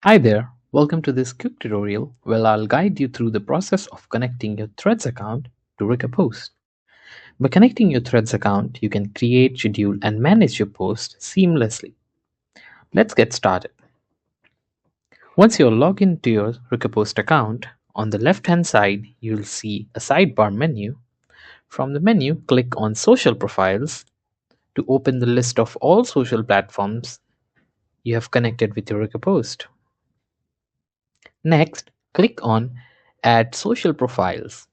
Hi there, welcome to this quick tutorial where I'll guide you through the process of connecting your Threads account to RecurPost. By connecting your Threads account, you can create, schedule, and manage your posts seamlessly. Let's get started. Once you're logged into your RecurPost account, on the left-hand side, you'll see a sidebar menu. From the menu, click on Social Profiles to open the list of all social platforms you have connected with your RecurPost. Next, click on Add Social Profiles.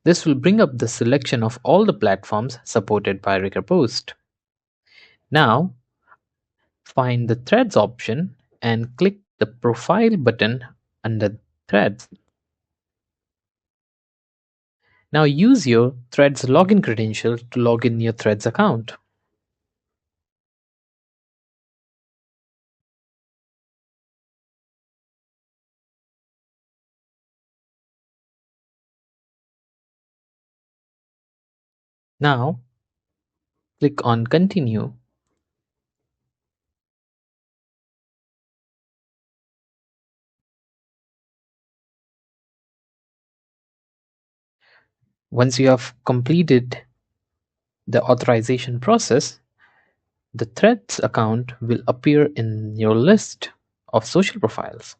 This will bring up the selection of all the platforms supported by RecurPost. Now, find the Threads option and click the Profile button under Threads. Now use your Threads login credential to log in your Threads account. Now, click on Continue. Once you have completed the authorization process, the Threads account will appear in your list of social profiles.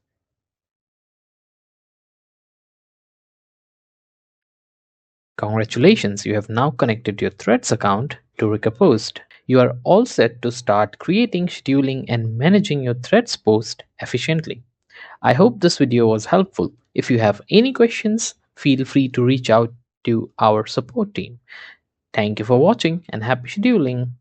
Congratulations, you have now connected your Threads account to RecurPost. You are all set to start creating, scheduling, and managing your Threads post efficiently. I hope this video was helpful. If you have any questions, feel free to reach out to our support team. Thank you for watching and happy scheduling.